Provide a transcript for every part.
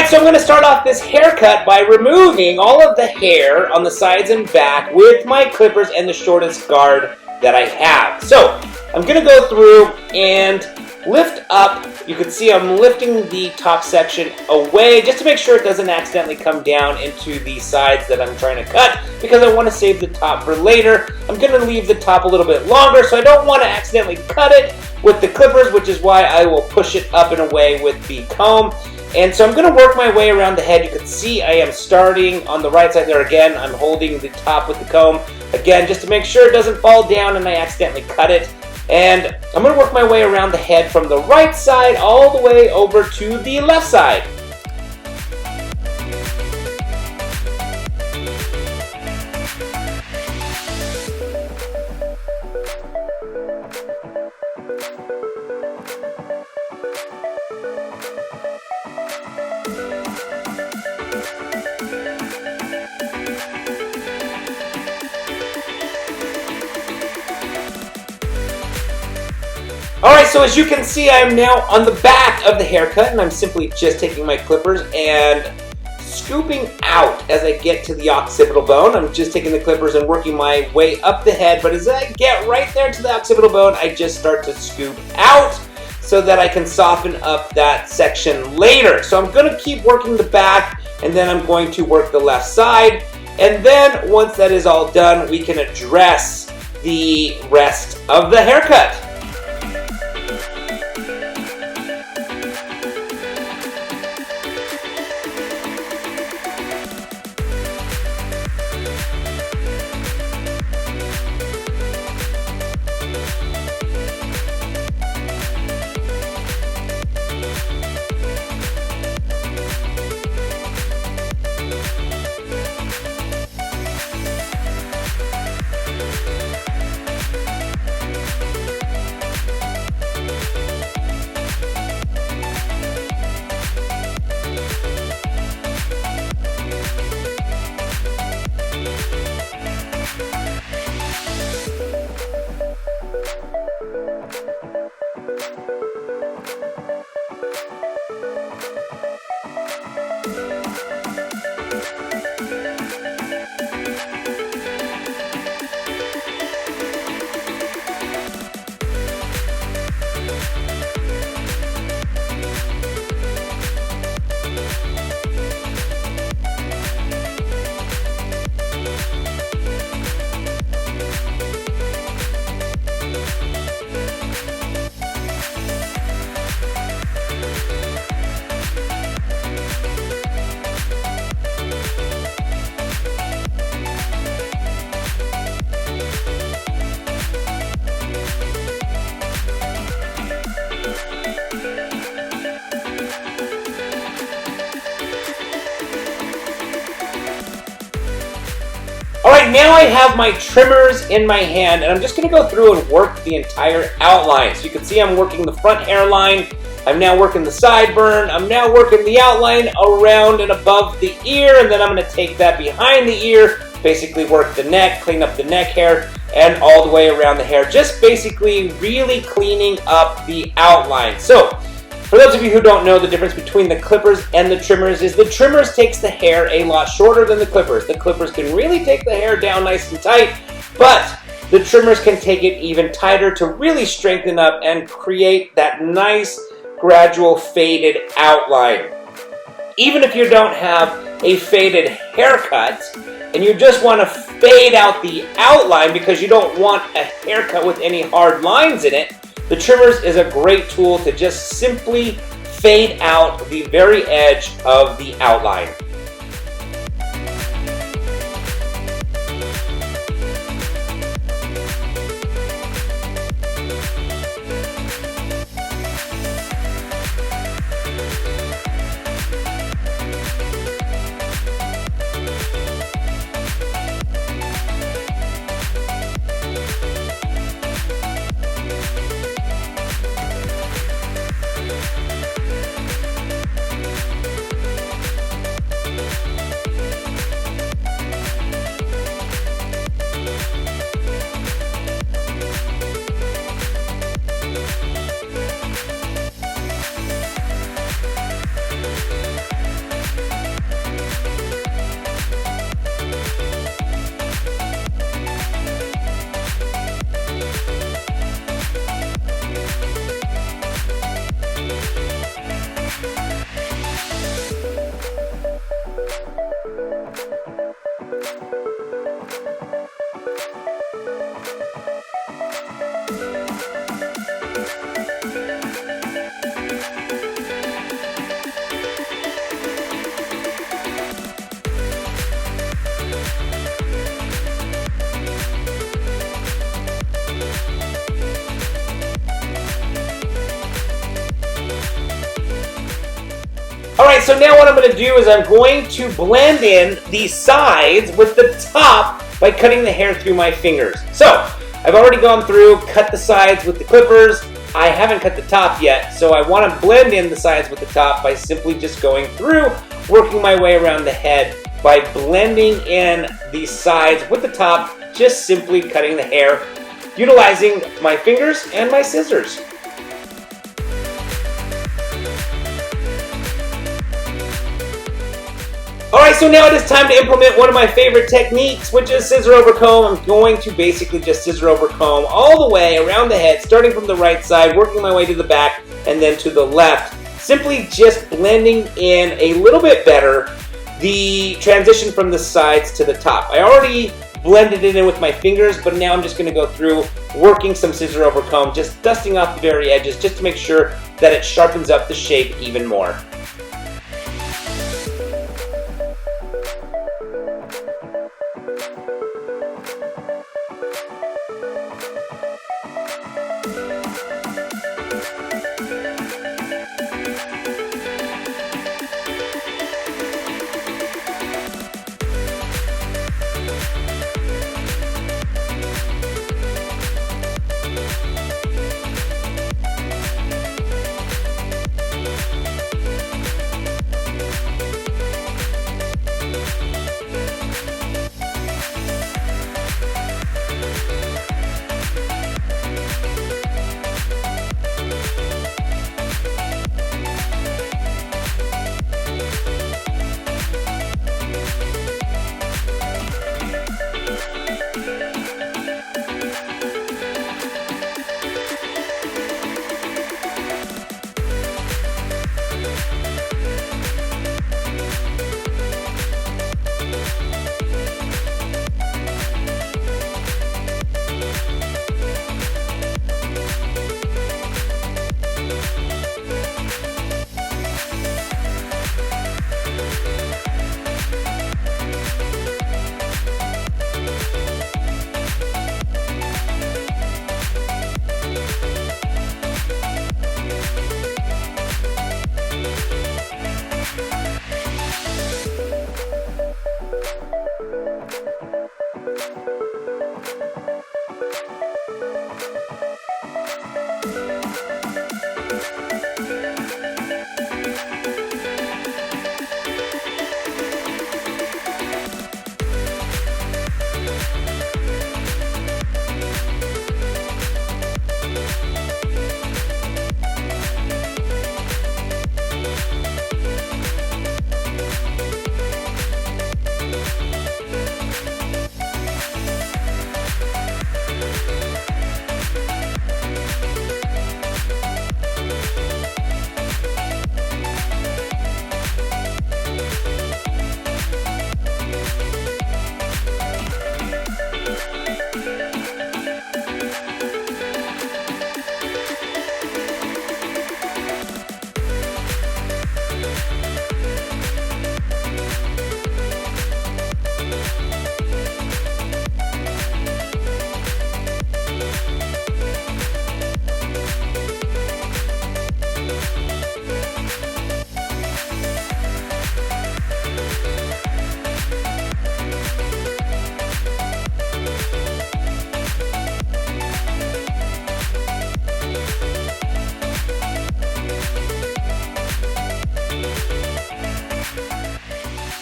Alright, so I'm going to start off this haircut by removing all of the hair on the sides and back with my clippers and the shortest guard that I have. So, I'm going to go through and lift up. You can see I'm lifting the top section away just to make sure it doesn't accidentally come down into the sides that I'm trying to cut, because I want to save the top for later. I'm going to leave the top a little bit longer, so I don't want to accidentally cut it with the clippers, which is why I will push it up and away with the comb. And so I'm going to work my way around the head. You can see I am starting on the right side there again. I'm holding the top with the comb again just to make sure it doesn't fall down and I accidentally cut it. And I'm going to work my way around the head from the right side all the way over to the left side. Alright, so as you can see, I'm now on the back of the haircut, and I'm simply just taking my clippers and scooping out as I get to the occipital bone. I'm just taking the clippers and working my way up the head, but as I get right there to the occipital bone, I just start to scoop out so that I can soften up that section later. So I'm going to keep working the back, and then I'm going to work the left side, and then once that is all done, we can address the rest of the haircut. Alright, now I have my trimmers in my hand, and I'm just going to go through and work the entire outline. So you can see I'm working the front hairline, I'm now working the sideburn, I'm now working the outline around and above the ear, and then I'm going to take that behind the ear, basically work the neck, clean up the neck hair, and all the way around the hair. Just basically really cleaning up the outline. So, for those of you who don't know, the difference between the clippers and the trimmers is the trimmers takes the hair a lot shorter than the clippers. The clippers can really take the hair down nice and tight, but the trimmers can take it even tighter to really strengthen up and create that nice, gradual, faded outline. Even if you don't have a faded haircut, and you just want to fade out the outline because you don't want a haircut with any hard lines in it, the trimmers is a great tool to just simply fade out the very edge of the outline. so now what I'm going to do is I'm going to blend in the sides with the top by cutting the hair through my fingers. So I've already gone through, cut the sides with the clippers. I haven't cut the top yet, so I want to blend in the sides with the top by simply just going through, working my way around the head by blending in the sides with the top, just simply cutting the hair, utilizing my fingers and my scissors. Alright, so now it is time to implement one of my favorite techniques, which is scissor over comb. I'm going to basically just scissor over comb all the way around the head, starting from the right side, working my way to the back, and then to the left. Simply just blending in a little bit better the transition from the sides to the top. I already blended it in with my fingers, but now I'm just going to go through working some scissor over comb, just dusting off the very edges just to make sure that it sharpens up the shape even more.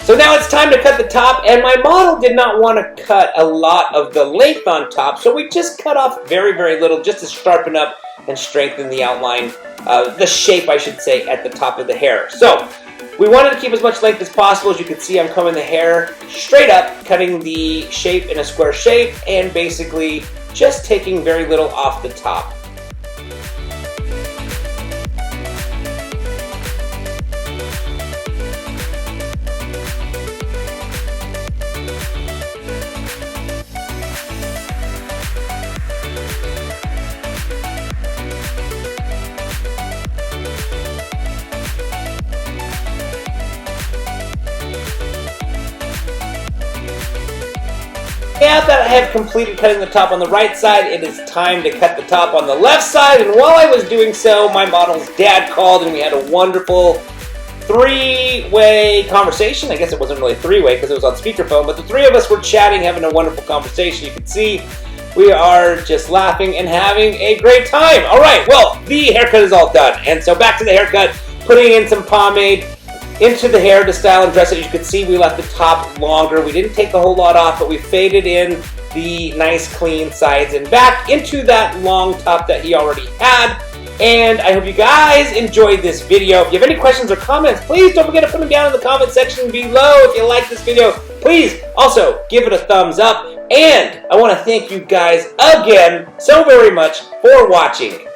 So now it's time to cut the top, and my model did not want to cut a lot of the length on top, so we just cut off very, very little just to sharpen up and strengthen the outline, the shape, I should say, at the top of the hair. So we wanted to keep as much length as possible. As you can see, I'm combing the hair straight up, cutting the shape in a square shape, and basically just taking very little off the top. Now that I have completed cutting the top on the right side, it is time to cut the top on the left side. And while I was doing so, my model's dad called and we had a wonderful three-way conversation. I guess it wasn't really three-way because it was on speakerphone, but the three of us were chatting, having a wonderful conversation. You can see we are just laughing and having a great time. All right, well, the haircut is all done. And so back to the haircut, putting in some pomade into the hair to style and dress it. As you can see, we left the top longer. We didn't take the whole lot off, but we faded in the nice clean sides and back into that long top that he already had. And I hope you guys enjoyed this video. If you have any questions or comments, please don't forget to put them down in the comment section below. If you like this video, please also give it a thumbs up. And I want to thank you guys again so very much for watching.